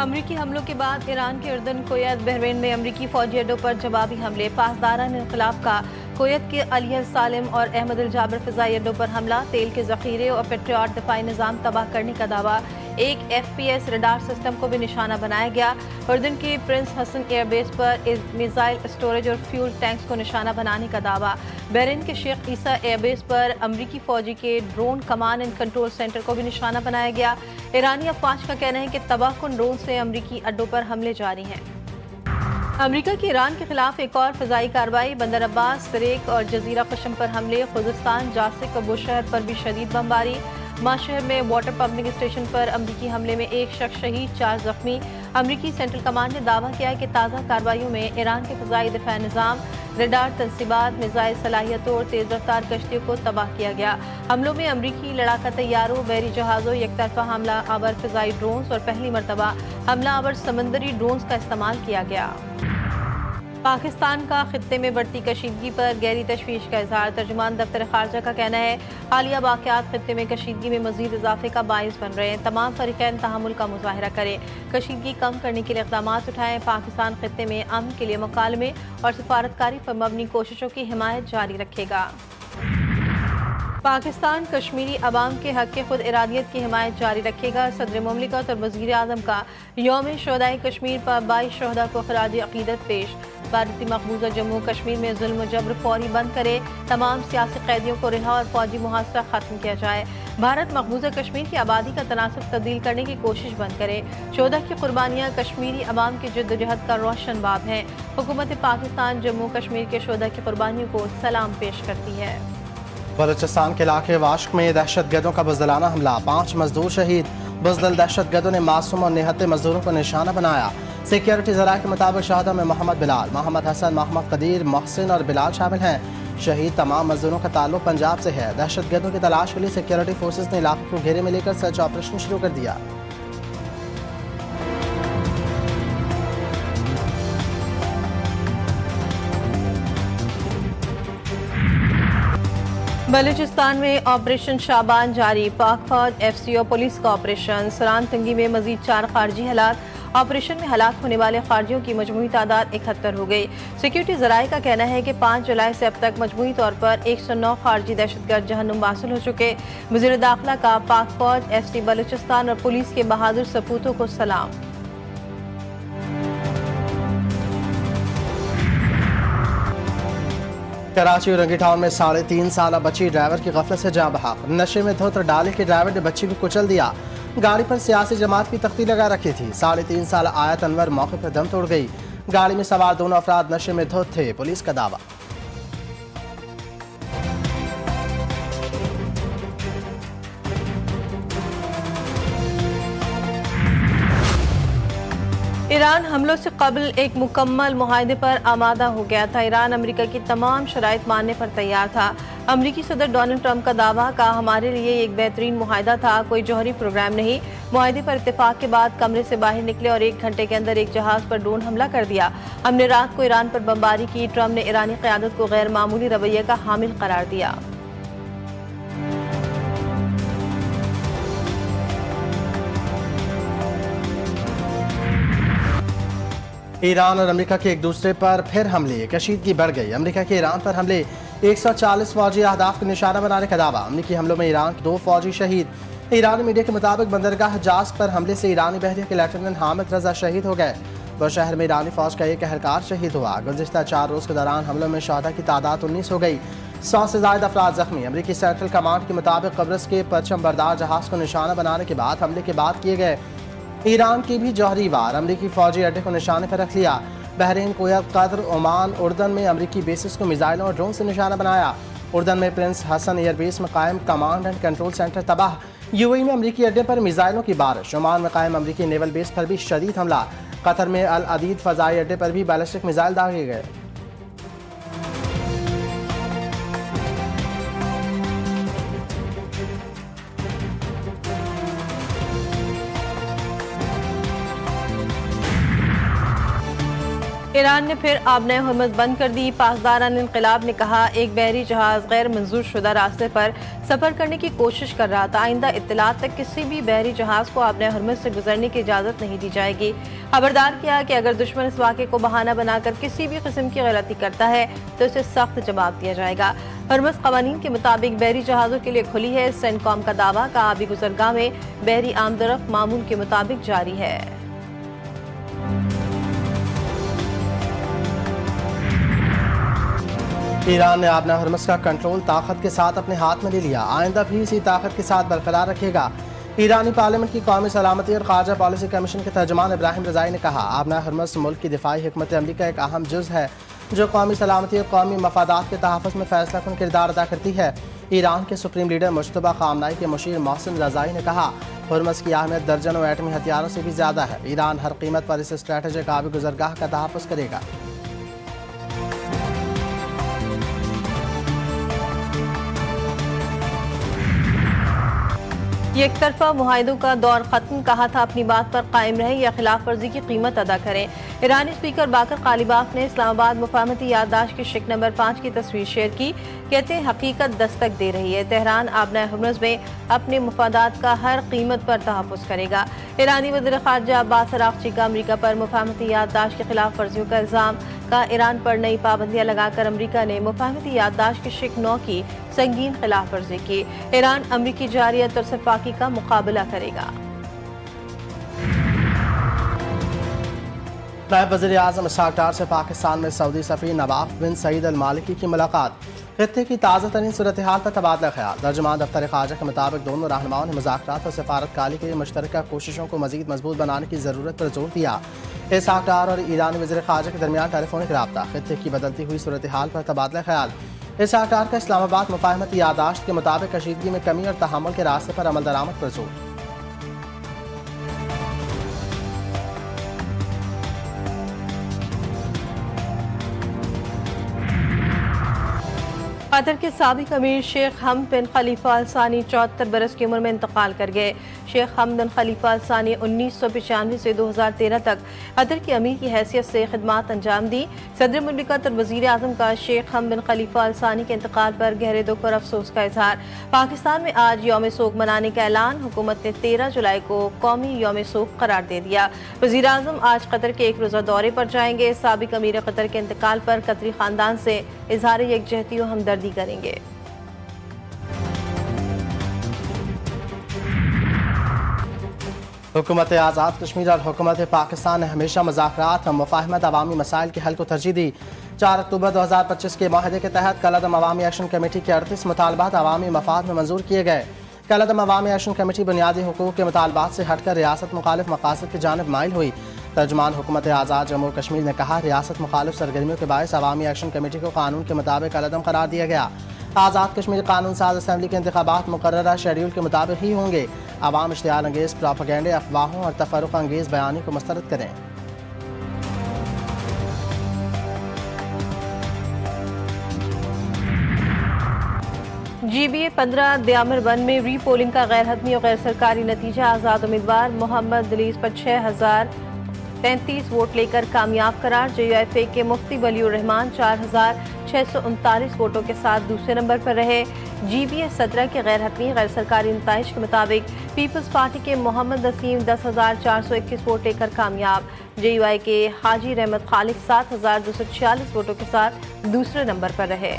अमरीकी हमलों के बाद ईरान के उर्दन, कुवैत, बहरीन में अमरीकी फौजी अड्डों पर जवाबी हमले। पासदारान इंक़िलाब का कुवैत के अली अल सालिम और अहमद अल जाबर फ़िज़ाई अड्डों पर हमला। तेल के ज़ख़ीरे और पेट्रियट दफ़ाई निज़ाम तबाह करने का दावा। एक FPS रडार सिस्टम को भी निशाना बनाया गया। उर्दन के प्रिंस हसन एयरबेस पर मिसाइल स्टोरेज और फ्यूल टैंक्स को निशाना बनाने का दावा। बहरीन के शेख ईसा एयरबेस पर अमरीकी फौजी के drone command and control centre को भी निशाना बनाया गया। ईरानी अफवाज का कहना है कि तबाहकुन ड्रोन से अमरीकी अड्डों पर हमले जारी हैं। अमरीका की ईरान के खिलाफ एक और फ़िज़ाई कार्रवाई। बंदर अब्बास, सिरेक और जजीरा क़शम पर हमले। खुज़िस्तान, जासिक और बुशहर पर भी शदीद बमबारी। माशहर में वाटर पंपिंग स्टेशन पर अमरीकी हमले में एक शख्स शहीद, 4 जख्मी। अमरीकी सेंट्रल कमांड ने दावा किया है कि ताज़ा कार्रवाइयों में ईरान के फ़िज़ाई दिफ़ा निज़ाम, रडार तनसीबात, मिसाइल सलाहियतों और तेज़ रफ्तार कश्तियों को तबाह किया गया। हमलों में अमरीकी लड़ाका तैयारों, बहरी जहाज़ों, एकतरफा हमला आवर फ़िज़ाई ड्रोन्स और पहली मरतबा हमला आवर समंदरी ड्रोन्स का इस्तेमाल किया गया। पाकिस्तान का खित्ते में बढ़ती कशीदगी पर गहरी तशवीश का इजहार। तर्जुमान दफ्तर खारजा का कहना है हालिया वाक़यात खित्ते में कशीदगी में मजीद इजाफे का बाइस बन रहे हैं। तमाम फरीक़ैन तहम्मुल का मुज़ाहिरा करें, कशीदगी कम करने के लिए इक़दाम उठाएं। पाकिस्तान खित्ते में अमन के लिए मुकालमे और सफारतकारी पर मबनी कोशिशों की हिमायत जारी रखेगा। पाकिस्तान कश्मीरी अवाम के हक़ खुद इरादियत की हिमायत जारी रखेगा। सदर मुमलिकत और वज़ीर आज़म का यौम शोहदाए कश्मीर पर 22 शोहदा को खराज अक़ीदत पेश। भारतीय मकबूजा जम्मू कश्मीर में जुल्म जबर फौरी बंद करे, तमाम सियासी कैदियों को रिहा और फौजी मुहासरा खत्म किया जाए। भारत मकबूजा कश्मीर की आबादी का तनासब तब्दील करने की कोशिश बंद करे। शोहदा की कुर्बानियाँ कश्मीरी अवाम की जद्दोजहद का रोशन बाब हैं। हुकूमत पाकिस्तान जम्मू कश्मीर के शोहदा की कुर्बानियों को सलाम पेश करती है। बलूचिस्तान के इलाके वाश्क में दहशतगर्दों का बुज़दिलाना हमला, 5 मजदूर शहीद। बुज़दिल दहशतगर्दों ने मासूम और निहत्ते मजदूरों को निशाना बनाया। सिक्योरिटी ज़राए के मुताबिक शहादा में मोहम्मद बिलाल, मोहम्मद हसन, मोहम्मद कदीर, मोहसिन और बिलाल शामिल हैं। शहीद तमाम मजदूरों का ताल्लुक पंजाब से है। दहशतगर्दों की तलाश के लिए सिक्योरिटी फोर्सेज ने इलाके को घेरे में लेकर सर्च ऑपरेशन शुरू कर दिया। बलूचिस्तान में ऑपरेशन शाबान जारी। पाक फौज, FC और पुलिस का ऑपरेशन। सरान तंगी में मजीद 4 खारजी हलाक। ऑपरेशन में हलाक होने वाले खारजियों की मजमूई तादाद 71 हो गई। सिक्योरिटी ज़राए का कहना है कि 5 जुलाई से अब तक मजमूई तौर पर 109 खारजी दहशतगर्द जहन्नुम वासिल हो चुके। वज़ीर दाखिला का पाक फौज, FC बलूचिस्तान और पुलिस के बहादुर सपूतों को सलाम। कराची और रंगी टाउन में 3.5 साल बच्ची ड्राइवर की गफलत से जान बहक। नशे में धुत डाले के ड्राइवर ने बच्ची को कुचल दिया। गाड़ी पर सियासी जमात की तख्ती लगा रखी थी। 3.5 साल आयत अनवर मौके पर दम तोड़ गई। गाड़ी में सवार दोनों अफराद नशे में धुत थे, पुलिस का दावा। ईरान हमलों से कबल एक मुकम्मल मुआहदे पर आमादा हो गया था। ईरान अमेरिका की तमाम शराइत मानने पर तैयार था। अमेरिकी सदर डोनाल्ड ट्रंप का दावा का हमारे लिए एक बेहतरीन मुआहदा था, कोई जौहरी प्रोग्राम नहीं। मुआहदे पर इत्तेफाक के बाद कमरे से बाहर निकले और 1 घंटे के अंदर एक जहाज पर ड्रोन हमला कर दिया। हमने रात को ईरान पर बमबारी की। ट्रंप ने ईरानी क़यादत को गैर मामूली रवैये का हामिल करार दिया। ईरान और अमेरिका के एक दूसरे पर फिर हमले, कशीदगी बढ़ गई। अमेरिका के ईरान पर हमले, 140 फौजी अहदाफ को निशाना बनाने का दावा। अमेरिकी हमलों में ईरान के 2 फौजी शहीद। ईरानी मीडिया के मुताबिक बंदरगाह जास्क पर हमले से ईरानी बहरिया के लेफ्टिनेंट हामिद रजा शहीद हो गए। बुशहर में ईरानी फौज का एक अहलकार शहीद हुआ। गुज़िश्ता 4 रोज़ के दौरान हमलों में शहादा की तादाद 19 हो गई। 100 से ज़ायद अफराद जख्मी। अमेरिकी सेंट्रल कमांड के मुताबिक कब्रस के परचम बरदार जहाज को निशाना बनाने के बाद हमले के बाद किए गए। ईरान की भी जौहरी वार, अमरीकी फौजी अड्डे को निशाने पर रख लिया। बहरीन, कुवैत, कतर, ओमान, उर्दन में अमरीकी बेसिस को मिसाइलों और ड्रोन से निशाना बनाया। उर्दन में प्रिंस हसन एयरबेस में कायम कमांड एंड कंट्रोल सेंटर तबाह। UAE में अमरीकी अड्डे पर मिसाइलों की बारिश। ओमान में कायम अमरीकी नेवल बेस पर भी शदीद हमला। कतर में अल अदीद फ़ज़ाई अड्डे पर भी बैलिस्टिक मिसाइल दागे गए। ईरान ने फिर आबने हुर्मुज़ बंद कर दी। पासदारान इंक़िलाब ने कहा, एक बहरी जहाज गैर मंजूर शुदा रास्ते पर सफ़र करने की कोशिश कर रहा था। आइंदा इत्तलात तक किसी भी बहरी जहाज को आबने हुर्मुज़ से गुजरने की इजाज़त नहीं दी जाएगी। खबरदार किया कि अगर दुश्मन इस वाक़े को बहाना बनाकर किसी भी किस्म की गलती करता है तो उसे सख्त जवाब दिया जाएगा। हुर्मुज़ क़वानीन के मुताबिक बहरी जहाज़ों के लिए खुली है। सेंटकॉम का दावा का आबी गुजरगाह में बहरी आमदरफ्त मामूल के मुताबिक जारी है। ईरान ने आबना हुर्मुज़ का कंट्रोल ताकत के साथ अपने हाथ में ले लिया। आइंदा भी इसी ताकत के साथ बरकरार रखेगा। ईरानी पार्लियामेंट की कौमी सलामती और ख़ारजा पॉलिसी कमीशन के तर्जुमान इब्राहिम रज़ाई ने कहा, आबना हुर्मुज़ मुल्क की दिफाई हिकमत अमली का एक अहम जुज़ है जो कौमी सलामती और कौमी मफादात के तहफ़्फ़ुज़ में फैसला कुन किरदार अदा करती है। ईरान के सुप्रीम लीडर मुश्तबा ख़ामनाई के मुशीर मोहसिन रज़ाई ने कहा, हुर्मुज़ की अहमियत दर्जनों एटमी हथियारों से भी ज़्यादा है। ईरान हर कीमत पर इस स्ट्रैटेजिक आबी गुजरगाह का तहफ़्फ़ुज़ करेगा। ये एक तरफा मुआहिदों का दौर खत्म, कहा था अपनी बात पर कायम रहें या खिलाफ वर्जी की कीमत अदा करें। ईरानी स्पीकर बाकर कालिबाफ ने इस्लामाबाद मुफाहमती याददाश्त की शिक नंबर 5 की तस्वीर शेयर की। कहते हैं, हकीकत दस्तक दे रही है। तेहरान आबना हुर्मुज़ में अपने मुफादात का हर कीमत पर तहफ़्फ़ुज़ करेगा। ईरानी वज़ीर ख़ारजा अब्बास अराग़ची का अमरीका पर मुफाहमती याददाश्त की खिलाफ वर्जियों का इल्ज़ाम का। ईरान पर नई पाबंदियां लगाकर अमरीका ने मुफाहमती याददाश्त की शिक 9 की संगीन खिलाफ वर्जी की। ईरान अमरीकी जारियत और सफाकी का मुकाबला करेगा। नायब वज़ीर आज़म इसहाक़ डार से पाकिस्तान में सऊदी सफ़ीर नवाफ बिन सईद अल मालिकी की मुलाकात। खित्ते की ताज़ा तरीन सूरत हाल पर तबादला ख्याल। तर्जुमान दफ्तर ख़ारजा के मुताबिक दोनों रहनुमाओं ने मुज़ाकरात और सफारतकारी के लिए मुश्तरका कोशिशों को मज़ीद मजबूत बनाने की ज़रूरत पर जोर दिया। इसहाक़ डार और ईरानी वज़ीर ख़ारजा के दरमियान टेलीफोनिक रब्ता, खित्ते की बदलती हुई सूरत हाल पर तबादला ख्याल। इसहाक़ डार का इस्लामाबाद मुफाहमती याददाश्त के मुताबिक कशीदगी में कमी और तहम्मुल के रास्ते पर अमल दरामद पर जोर। कतर के साबिक अमीर शेख हमद बिन खलीफा अल सानी 74 बरस की उम्र में इंतकाल कर गए। शेख हमद बिन खलीफा अल सानी 1995 से 2013 तक कतर के अमीर की हैसियत से खिदमात अंजाम दी। सदर मुमलिकत और वज़ीर आज़म का शेख हमद बिन खलीफा अल सानी के इंतकाल पर गहरे दुख और अफसोस का इजहार। पाकिस्तान में आज यौम सोग मनाने का ऐलान। हुकूमत ने 13 जुलाई को कौमी यौम सोग करार दे दिया। वज़ीर आज़म आज कतर के एक रोज़ा दौरे पर जाएंगे। साबिक अमीर कतर के इंतकाल पर कतरी ख़ानदान से इजहार यकजहती और हमदर्दी करेंगे। हुकूमत आज़ाद कश्मीर और हुकूमत पाकिस्तान ने हमेशा मुज़ाकरात और मुफ़ाहमत अवामी मसाइल के हल को तरजीह दी। 4 अक्टूबर 2025 के माहदे के तहत कलअदम अवामी एक्शन कमेटी के 38 मुतालबात अवामी मफाद में मंजूर किए गए। कलअदम अवामी एक्शन कमेटी बुनियादी हुकूक के मुतालबात से हटकर रियासत मुखालिफ मकासद की जानिब माइल हुई। तर्जुमान हुकूमत आज़ाद जम्मू कश्मीर ने कहा, रियासत मुखालिफ सरगर्मियों के बायस अवामी एक्शन कमेटी को कानून के मुताबिक कलअदम करार दिया गया। आज़ाद कश्मीर कानून साज असम्बली के इंतखाबात मुकर्ररा शेड्यूल के मुताबिक ही होंगे। अवाम इश्तियाल अंगेज़ प्रोपेगेंडे, अफवाहों और तफर्रुक़ अंगेज़ बयानी को मुस्तरद करें। GBA 15 दयामर 1 में री पोलिंग का गैर हतमी और गैर सरकारी नतीजा। आज़ाद उम्मीदवार मोहम्मद दलीस पर 6033 वोट लेकर कामयाब करार। JUIFA के मुफ्ती वलीउर रहमान 4639 वोटों के साथ दूसरे नंबर पर रहे। GBA 17 के गैर हतमी गैर सरकारी नताइज के मुताबिक पीपल्स पार्टी के मोहम्मद नसीम 10,421 वोट लेकर कामयाब। JUI के हाजी रहमत खालिक 7,246 वोटों के साथ दूसरे नंबर पर रहे।